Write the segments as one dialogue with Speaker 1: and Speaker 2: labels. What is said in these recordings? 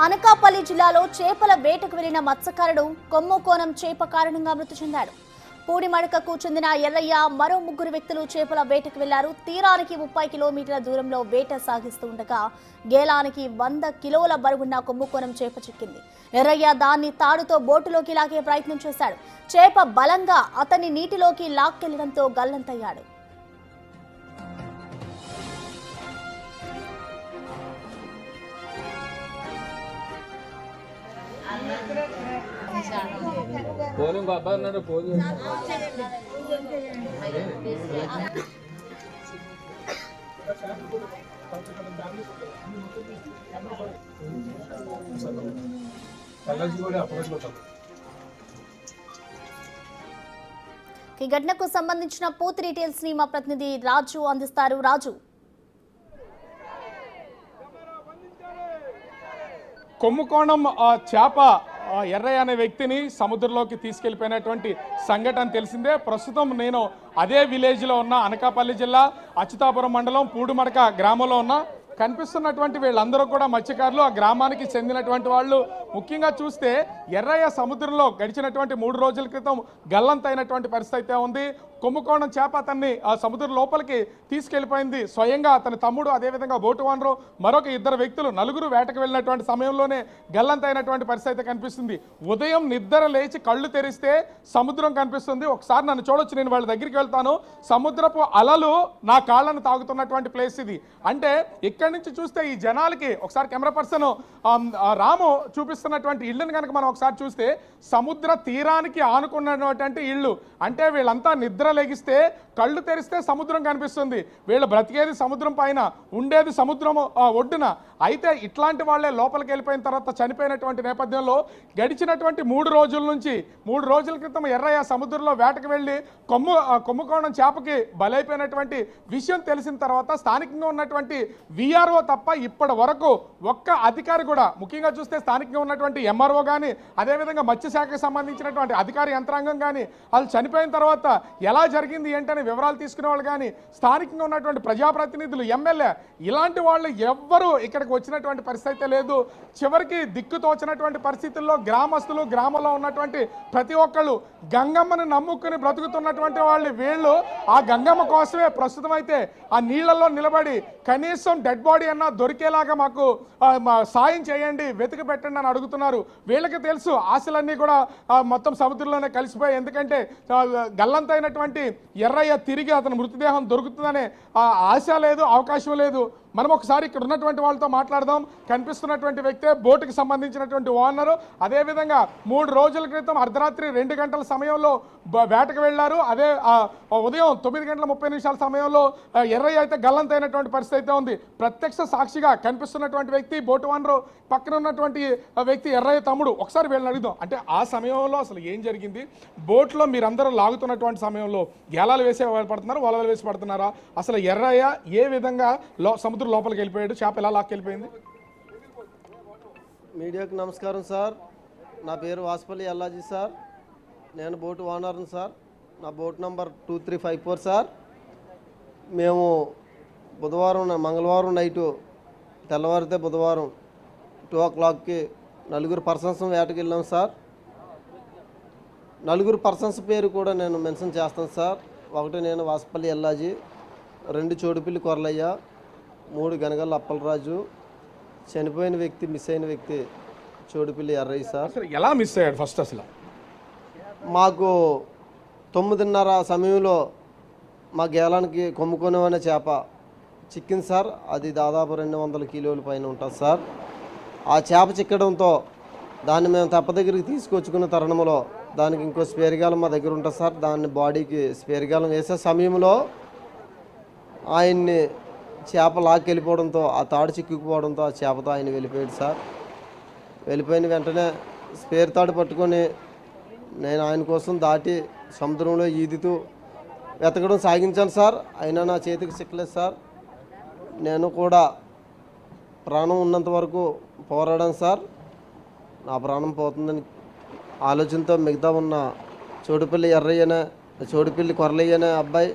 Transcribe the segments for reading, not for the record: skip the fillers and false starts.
Speaker 1: అనకాపల్లి జిల్లాలో చేపల వేటకు వెళ్లిన మత్స్యకారుడు కొమ్ముకోణం చేప కారణంగా మృతి చెందాడు. పూడిమడకకు చెందిన ఎర్రయ్య మరో ముగ్గురు వ్యక్తులు చేపల వేటకు వెళ్లారు. తీరానికి 30 కిలోమీటర్ల దూరంలో వేట సాగిస్తూ ఉండగా గేలానికి 100 కిలోల బరువున్న కొమ్ముకోణం చేప చిక్కింది. ఎర్రయ్య దాన్ని తాడుతో బోటులోకి లాగే ప్రయత్నం చేశాడు. చేప బలంగా అతన్ని నీటిలోకి లాక్కెళ్లడంతో గల్లంతయ్యాడు. ఈ ఘటనకు సంబంధించిన పూర్తి డీటెయిల్స్ ని మా ప్రతినిధి రాజు అందిస్తారు. రాజు,
Speaker 2: కొమ్ముకోణం చేప ఎర్రయ్య అనే వ్యక్తిని సముద్రంలోకి తీసుకెళ్లిపోయినటువంటి సంఘటన తెలిసిందే. ప్రస్తుతం నేను అదే విలేజ్లో ఉన్న అనకాపల్లి జిల్లా అచ్యుతాపురం మండలం పూడిమడక గ్రామంలో ఉన్న. కనిపిస్తున్నటువంటి వీళ్ళందరూ కూడా మత్స్యకారులు, ఆ గ్రామానికి చెందినటువంటి వాళ్ళు. ముఖ్యంగా చూస్తే ఎర్రయ్య సముద్రంలో గడిచినటువంటి 3 రోజుల క్రితం గల్లంతైనటువంటి పరిస్థితి ఉంది. కొమ్ముకోణం చేప అతన్ని ఆ సముద్రం లోపలికి తీసుకెళ్లిపోయింది. స్వయంగా అతని తమ్ముడు, అదేవిధంగా బోటు ఓనరు, మరొక 2 వ్యక్తులు, 4 వేటకు వెళ్ళినటువంటి సమయంలోనే గల్లంతైనటువంటి పరిస్థితి కనిపిస్తుంది. ఉదయం నిద్ర లేచి కళ్ళు తెరిస్తే సముద్రం కనిపిస్తుంది. ఒకసారి నన్ను చూడొచ్చు, నేను వాళ్ళ దగ్గరికి వెళ్తాను. సముద్రపు అలలు నా కాళ్ళను తాగుతున్నటువంటి ప్లేస్ ఇది. అంటే ఇక్కడి నుంచి చూస్తే ఈ జనాలకి ఒకసారి కెమెరా పర్సన్ రాము చూపిస్తున్నటువంటి ఇళ్ళని కనుక మనం ఒకసారి చూస్తే సముద్ర తీరానికి ఆనుకున్నటువంటి ఇళ్ళు. అంటే వీళ్ళంతా నిద్ర లెగిస్తే కళ్ళు తెరిస్తే సముద్రం కనిపిస్తుంది. వీళ్ళు బ్రతికేది సముద్రం పైన, ఉండేది సముద్రం ఒడ్డున. అయితే ఇట్లాంటి వాళ్ళే లోపలికి వెళ్ళిపోయిన తర్వాత చనిపోయినటువంటి నేపథ్యంలో గడిచినటువంటి 3 రోజుల నుంచి 3 రోజుల క్రితం ఎర్రయ్య సముద్రంలో వేటకు వెళ్ళి కొమ్ముకోణం చేపకి బలైపోయినటువంటి విషయం తెలిసిన తర్వాత స్థానికంగా ఉన్నటువంటి విఆర్ఓ తప్ప ఇప్పటి వరకు ఒక్క అధికారి కూడా, ముఖ్యంగా చూస్తే స్థానికంగా ఉన్నటువంటి ఎంఆర్ఓ కానీ, అదేవిధంగా మత్స్యశాఖకు సంబంధించినటువంటి అధికారి యంత్రాంగం కానీ, వాళ్ళు చనిపోయిన తర్వాత ఎలా జరిగింది ఏంటనే వివరాలు తీసుకునే వాళ్ళు కానీ, స్థానికంగా ఉన్నటువంటి ప్రజాప్రతినిధులు, ఎమ్మెల్యే, ఇలాంటి వాళ్ళు ఎవ్వరూ ఇక్కడికి వచ్చినటువంటి పరిస్థితి లేదు. చివరికి దిక్కుతోచినటువంటి పరిస్థితుల్లో గ్రామస్తులు, గ్రామంలో ఉన్నటువంటి ప్రతి ఒక్కళ్ళు గంగమ్మని నమ్ముకుని బ్రతుకుతున్నటువంటి వాళ్ళు. వీళ్ళు ఆ గంగమ్మ కోసమే ప్రస్తుతం అయితే ఆ నీళ్లలో నిలబడి కనీసం డెడ్ బాడీ అన్నా దొరికేలాగా మాకు సాయం చేయండి, వెతికి పెట్టండి అని అడుగుతున్నారు. వీళ్ళకి తెలుసు ఆశలన్నీ కూడా మొత్తం సముద్రంలోనే కలిసిపోయాయి. ఎందుకంటే గల్లంతైనటువంటి ఎర్రయ్య తిరిగి అతని మృతదేహం దొరుకుతుందనే ఆశ లేదు, అవకాశం లేదు. మనం ఒకసారి ఇక్కడ ఉన్నటువంటి వాళ్ళతో మాట్లాడదాం. కనిపిస్తున్నటువంటి వ్యక్తే బోటుకి సంబంధించినటువంటి ఓనరు. అదేవిధంగా 3 రోజుల క్రితం అర్ధరాత్రి 2 గంటల సమయంలో వేటకు వెళ్ళారు. అదే ఉదయం 9 గంటల 30 నిమిషాల సమయంలో ఎర్రయ్య అయితే గల్లంతైనటువంటి పరిస్థితి అయితే ఉంది. ప్రత్యక్ష సాక్షిగా కనిపిస్తున్నటువంటి వ్యక్తి బోటు ఓనరు, పక్కన ఉన్నటువంటి వ్యక్తి ఎర్రయ్య తమ్ముడు. ఒకసారి వీళ్ళని అడుగుదాం. అంటే ఆ సమయంలో అసలు ఏం జరిగింది? బోట్లో మీరందరూ లాగుతున్నటువంటి సమయంలో గేలాలు వేసే పడుతున్నారు, వలలు వేసి పడుతున్నారా? అసలు ఎర్రయ్య ఏ విధంగా సముద్రం లోపలికి వెళ్ళిపోయాడు? చేప ఎలా లాక్కెళ్ళిపోయింది?
Speaker 3: మీడియాకు నమస్కారం సార్. నా పేరు వాసుపల్లి ఎల్లాజీ సార్. నేను బోటు ఓనర్ని సార్. నా బోట్ నంబర్ 2354 సార్. మేము మంగళవారం నైటు తెల్లవారితే బుధవారం 2 o'clockకి 4 పర్సన్స్ వేటకి వెళ్ళాం సార్. 4 పర్సన్స్ పేరు కూడా నేను మెన్షన్ చేస్తాను సార్. 1 నేను వాసుపల్లి ఎల్లాజీ, 2 చోడుపిల్లి కొరలయ్య, 3 గనగల్ల అప్పలరాజు. చనిపోయిన వ్యక్తి, మిస్ అయిన వ్యక్తి చోడుపిల్లి ఎర్రయ్య సార్.
Speaker 2: ఎలా మిస్ అయ్యాడు ఫస్ట్? అసలు
Speaker 3: మాకు 9:30 సమయంలో మా గేలానికి కొమ్ముకోణం అనే చేప చిక్కింది సార్. అది దాదాపు 200 కిలోల పైన ఉంటుంది సార్. ఆ చేప చిక్కడంతో దాన్ని మేము తెప్ప దగ్గరికి తీసుకొచ్చుకున్న తరుణంలో దానికి ఇంకో స్పేర్ గాలం మా దగ్గర ఉంటుంది సార్. దాన్ని బాడీకి స్పేర్ గాలం వేసే సమయంలో ఆయన్ని చేప లాక్కెళ్ళిపోవడంతో, ఆ తాడు చిక్కుకుపోవడంతో ఆ చేపతో ఆయన వెళ్ళిపోయాడు సార్. వెళ్ళిపోయిన వెంటనే స్పేర్ తాడు పట్టుకొని నేను ఆయన కోసం దాటి సముద్రంలో ఈదుతూ వెతకడం సాగించాను సార్. అయినా నా చేతికి చిక్కలేదు సార్. నేను కూడా ప్రాణం ఉన్నంత వరకు పోరాడాను సార్. నా ప్రాణం పోతుందని ఆలోచనతో మిగతా ఉన్న చోడుపల్లి ఎర్రయ్యనే, చోడుపల్లి కొరలయ్యనే అబ్బాయి,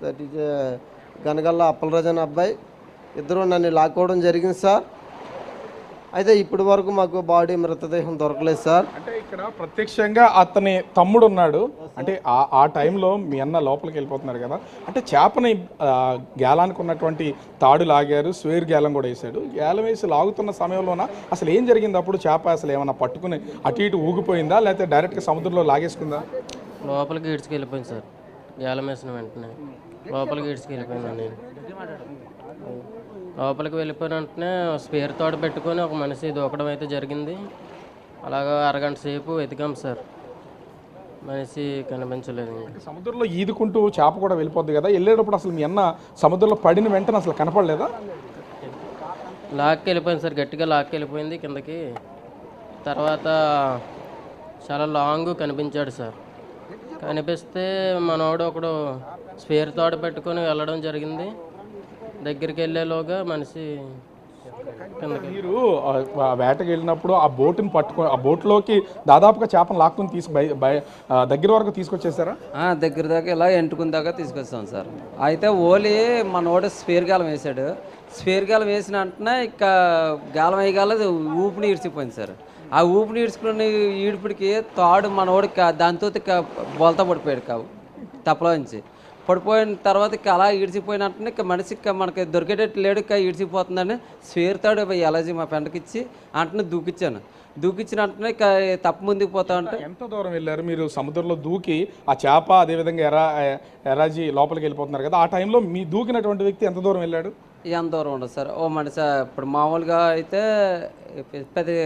Speaker 3: దట్ ఈజ్ గనగల్ల అప్పలరాజు అనే అబ్బాయి, ఇద్దరు నన్ను లాక్కోవడం జరిగింది సార్. అయితే ఇప్పటి వరకు మాకు బాడీ మృతదేహం దొరకలేదు సార్.
Speaker 2: అంటే ఇక్కడ ప్రత్యక్షంగా అతని తమ్ముడు ఉన్నాడు, అంటే ఆ టైంలో మీ అన్న లోపలికి వెళ్ళిపోతున్నారు కదా, అంటే చేపని గేలానికి ఉన్నటువంటి తాడు లాగారు, స్వేర్ గేలం కూడా వేసాడు. గేలం వేసి లాగుతున్న సమయంలోన అసలు ఏం జరిగింది? అప్పుడు చేప అసలు ఏమైనా పట్టుకుని అటు ఇటు ఊగిపోయిందా, లేకపోతే డైరెక్ట్గా సముద్రంలో లాగేసుకుందా?
Speaker 4: లోపలికి ఈడ్చుకెళ్ళిపోయింది సార్. గేలం వేసిన వెంటనే లోపలికి ఈడ్చుకెళ్ళిపోయింది. నేను లోపలికి వెళ్ళిపోయిన వెంటనే స్పేర్ తోట పెట్టుకొని ఒక మనిషి దూకడం అయితే జరిగింది. అలాగా అరగంట సేపు వెతికాం సార్, మనిషి కనిపించలేదు.
Speaker 2: సముద్రంలో ఈదుకుంటూ చేప కూడా వెళ్ళిపోద్ది కదా, వెళ్ళేటప్పుడు అసలు మీ అన్న సముద్రంలో పడిన వెంటనే అసలు కనపడలేదా?
Speaker 4: లాక్కెళ్ళిపోయింది సార్, గట్టిగా లాక్కెళ్ళిపోయింది కిందకి. తర్వాత చాలా లాంగ్ కనిపించాడు సార్. కనిపిస్తే మనోడు ఒకడు స్పేర్ తోట పెట్టుకొని వెళ్ళడం జరిగింది. దగ్గరికి వెళ్ళేలోగా మనిషి కిందకి.
Speaker 2: మీరు వేటకి వెళ్ళినప్పుడు ఆ బోటుని పట్టుకొని ఆ బోట్లోకి దాదాపుగా చేపను లాక్కుని దగ్గర వరకు తీసుకొచ్చేసారా?
Speaker 5: దగ్గర దాకా ఇలా ఎంటుకుని దాకా తీసుకొస్తాం సార్. అయితే ఓలీ మనోడు స్పేర్ గాలం వేసాడు. స్పేర్ గాలం వేసిన వెంటనే ఇక గాలం వేయగాల ఊపిని ఈడ్చిపోయింది సార్. ఆ ఊపిని ఈడ్చుకుని ఈడిపిడికి తాడు మనోడికి దాంతో బోల్తా పడిపోయాడు కావు తప్పలో నుంచి. పడిపోయిన తర్వాత అలా ఈడ్చిపోయినట్టునే ఇక మనిషి మనకి దొరికేటట్టు లేడు, ఇక ఈడ్చిపోతుందని స్వేర్ తాడు ఎలర్జీ మా ఫ్రెండ్కి ఇచ్చి అంటనే దూకిచ్చాను. దూకిచ్చిన వెంటనే ఇక తప్పు ముందుకు పోతా ఉంటే.
Speaker 2: ఎంత దూరం వెళ్ళారు మీరు? సముద్రంలో దూకి ఆ చేప అదేవిధంగా ఎరాజీ లోపలికి వెళ్ళిపోతున్నారు కదా, ఆ టైంలో మీ దూకినటువంటి వ్యక్తి ఎంత దూరం వెళ్ళాడు?
Speaker 5: ఎంత దూరం ఉండదు సార్. ఓ మనిషి ఇప్పుడు మామూలుగా అయితే 10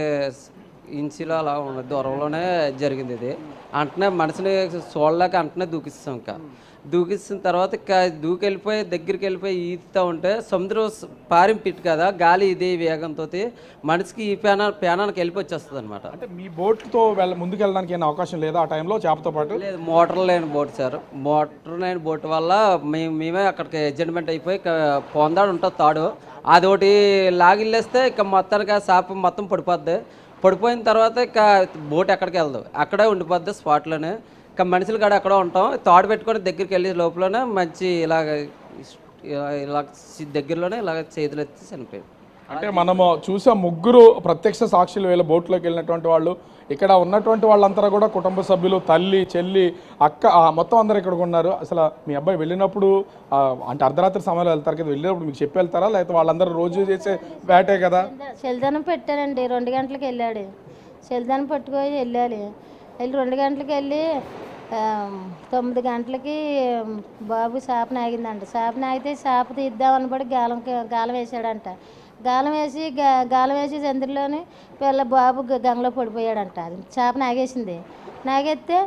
Speaker 5: ఇంచులు అలా ఉన్న దూరంలోనే జరిగింది ఇది. అంటనే మనిషిని చూడలేక అంటనే దూకిస్తాం. ఇంకా దూకిస్తున్న తర్వాత దూకెళ్ళిపోయి దగ్గరికి వెళ్ళిపోయి ఈదుతూ ఉంటే సముద్రం పారిం పిట్ కదా, గాలి ఇదే వేగంతో మనిషికి ఈ పేనానికి వెళ్ళిపోయి వచ్చేస్తుంది అనమాట.
Speaker 2: అంటే మీ బోట్తో ముందుకు వెళ్ళడానికి ఏమైనా అవకాశం లేదా ఆ టైంలో చేపతో పాటు?
Speaker 5: లేదు, మోటార్ లేని బోట్ సార్. మోటార్ లేని బోట్ వల్ల మేమే అక్కడికి అడ్జస్ట్మెంట్ అయిపోయి పొందాడు ఉంటుంది తాడు, అదొకటి లాగిల్లేస్తే ఇక మొత్తానికి ఆ చేప మొత్తం పడిపోద్ది. పడిపోయిన తర్వాత ఇక బోట్ ఎక్కడికి వెళ్దాం, అక్కడే ఉండిపోద్ది స్పాట్లోనే. ఇక మనుషులు కాడ ఎక్కడో ఉంటాం, తాడు పెట్టుకొని దగ్గరికి వెళ్ళే లోపలనే మంచి ఇలా దగ్గరలోనే ఇలాగ చేతులు ఎత్తి చనిపోయాడు.
Speaker 2: అంటే మనము చూసే ముగ్గురు ప్రత్యక్ష సాక్షులు వీళ్ళ బోట్లోకి వెళ్ళినటువంటి వాళ్ళు. ఇక్కడ ఉన్నటువంటి వాళ్ళంతా కూడా కుటుంబ సభ్యులు, తల్లి, చెల్లి, అక్క, మొత్తం అందరూ ఇక్కడ ఉన్నారు. అసలు మీ అబ్బాయి వెళ్ళినప్పుడు అంటే అర్ధరాత్రి సమయంలో వెళ్తారు కదా, వెళ్ళినప్పుడు మీకు చెప్పి వెళ్తారా, లేకపోతే వాళ్ళందరూ రోజు చేసే వేటే కదా?
Speaker 6: చలిదనం పెట్టానండి, 2 గంటలకు వెళ్ళాడు. చలిదనం పట్టుకొని వెళ్ళాలి. 2 గంటలకు వెళ్ళి 9 గంటలకి బాబు చేప నాగిందంట. చేప నాగితే చేప తీద్దామని పడి గాలం వేసాడంట. గాలం వేసి చంద్రులోని పిల్ల బాబు గంగలో పడిపోయాడంట. అది చేప నాగేసింది. నాగేస్తే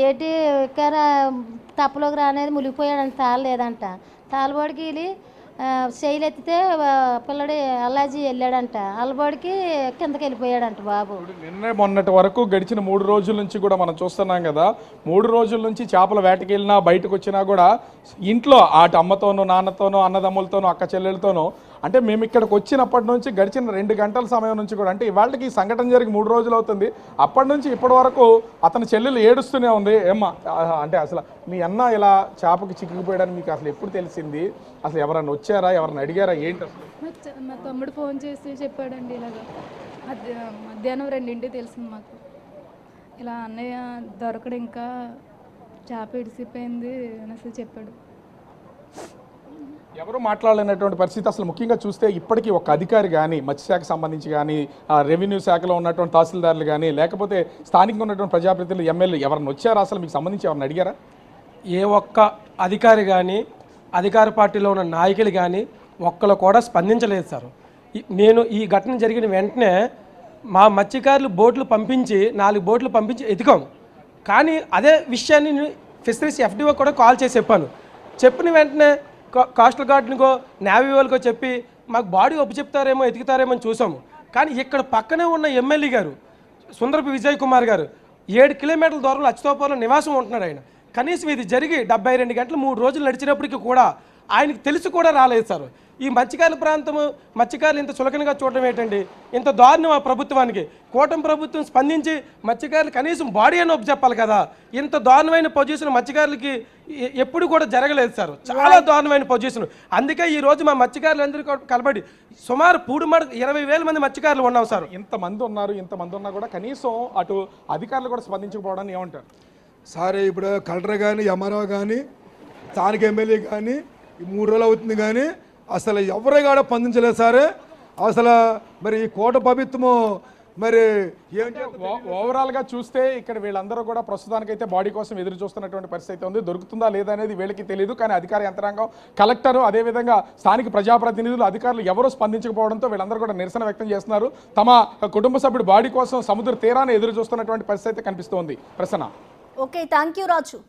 Speaker 6: ఏటి ఎక్కార తప్పలోకి రానేది మునిగిపోయాడంట. తాళలేదంట. తాళబడికి వెళ్ళి శైలు ఎత్తితే పిల్లడి అల్లాజీ వెళ్ళాడంట. అల్లబడికి కిందకి వెళ్ళిపోయాడంట బాబు.
Speaker 2: నిన్నే మొన్నటి వరకు గడిచిన 3 రోజుల నుంచి కూడా మనం చూస్తున్నాం కదా, 3 రోజుల నుంచి చేపల వేటకి వెళ్ళినా బయటకు వచ్చినా కూడా ఇంట్లో అటు అమ్మతోనూ, నాన్నతోనూ, అన్నదమ్ములతోనూ, అక్క చెల్లెలతోనూ, అంటే మేము ఇక్కడికి వచ్చినప్పటి నుంచి గడిచిన 2 గంటల సమయం నుంచి కూడా, అంటే ఇవాళకి సంఘటన జరిగి 3 రోజులు అవుతుంది, అప్పటి నుంచి ఇప్పటి వరకు అతని చెల్లెలు ఏడుస్తూనే ఉంది. ఏమ్మా, అంటే అసలు మీ అన్న ఇలా చేపకి చిక్కుకుపోయాడని మీకు అసలు ఎప్పుడు తెలిసింది? అసలు ఎవరన్నా వచ్చారా, ఎవరన్నా అడిగారా, ఏంటి అసలు?
Speaker 7: మా తమ్ముడు ఫోన్ చేసి చెప్పాడండి, ఇలాగ మధ్యాహ్నం 2ంటికి తెలిసింది మాకు. ఇలా అన్నయ్య దొరకడు, ఇంకా చేప ఇడిసిపోయింది అనేసి చెప్పాడు.
Speaker 2: ఎవరు మాట్లాడలేనటువంటి పరిస్థితి. అసలు ముఖ్యంగా చూస్తే ఇప్పటికీ ఒక అధికారి కానీ, మత్స్యశాఖకు సంబంధించి కానీ, రెవెన్యూ శాఖలో ఉన్నటువంటి తహసీల్దారులు కానీ, లేకపోతే స్థానికంగా ఉన్నటువంటి ప్రజాప్రతినిధులు, ఎమ్మెల్యే ఎవరైనా వచ్చారా? అసలు మీకు సంబంధించి ఎవరిని అడిగారా?
Speaker 8: ఏ ఒక్క అధికారి కానీ, అధికార పార్టీలో ఉన్న నాయకులు కానీ ఒక్కరు కూడా స్పందించలేదు సార్. నేను ఈ ఘటన జరిగిన వెంటనే మా మత్స్యకారులు బోట్లు పంపించి 4 బోట్లు పంపించి ఎతికాం. కానీ అదే విషయాన్ని ఫిషరీస్ FDO కూడా కాల్ చేసి చెప్పిన వెంటనే కోస్టల్ గార్డునికో, నేవీ వాళ్ళకో చెప్పి మాకు బాడీ చెప్తారేమో, ఎతుకుతారేమో అని చూసాము. కానీ ఇక్కడ పక్కనే ఉన్న ఎమ్మెల్యే గారు సుందరపు విజయ్ కుమార్ గారు 7 కిలోమీటర్ల దూరంలో అచ్యుతాపురంలో నివాసం ఉంటున్నాడు ఆయన. కనీసం ఇది జరిగి 72 గంటలు 3 రోజులు నడిచినప్పటికీ కూడా ఆయనకి తెలిసి కూడా రాలేదు సార్. ఈ మత్స్యకారుల ప్రాంతము మత్స్యకారులు ఇంత చులకనగా చూడడం ఏంటండి? ఇంత దారుణం ఆ ప్రభుత్వానికి. కూటమి ప్రభుత్వం స్పందించి మత్స్యకారులు కనీసం బాడీ అని చెప్పాలి కదా. ఇంత దారుణమైన పొజిషన్ మత్స్యకారులకి ఎప్పుడు కూడా జరగలేదు సార్. చాలా దారుణమైన పొజిషన్. అందుకే ఈ రోజు మా మత్స్యకారులందరూ కలబడి సుమారు పూడిమడ 20,000 మంది మత్స్యకారులు ఉన్నాం సార్.
Speaker 2: ఇంతమంది ఉన్నా కూడా కనీసం అటు అధికారులు కూడా స్పందించకపోవడాన్ని ఏమంటారు?
Speaker 9: సార్ ఇప్పుడు కలెక్టర్ కానీ ఎంఆర్ఓ కానీ స్థానిక ఎమ్మెల్యే కానీ 3 రోజులు అవుతుంది కానీ అసలు ఎవరే కూడా స్పందించలేదు సార్. అసలు మరి ఈ కోట ప్రభుత్వము మరి
Speaker 2: ఓవరాల్గా చూస్తే ఇక్కడ వీళ్ళందరూ కూడా ప్రస్తుతానికైతే బాడీ కోసం ఎదురు చూస్తున్నటువంటి పరిస్థితి ఉంది. దొరుకుతుందా లేదా అనేది వీళ్ళకి తెలియదు. కానీ అధికార యంత్రాంగం, కలెక్టరు, అదేవిధంగా స్థానిక ప్రజాప్రతినిధులు, అధికారులు ఎవరూ స్పందించకపోవడంతో వీళ్ళందరూ కూడా నిరసన వ్యక్తం చేస్తున్నారు. తమ కుటుంబ సభ్యుడు బాడీ కోసం సముద్ర తీరాన్ని ఎదురు చూస్తున్నటువంటి పరిస్థితి కనిపిస్తోంది. Prasanna.
Speaker 1: Okay, thank you Raju.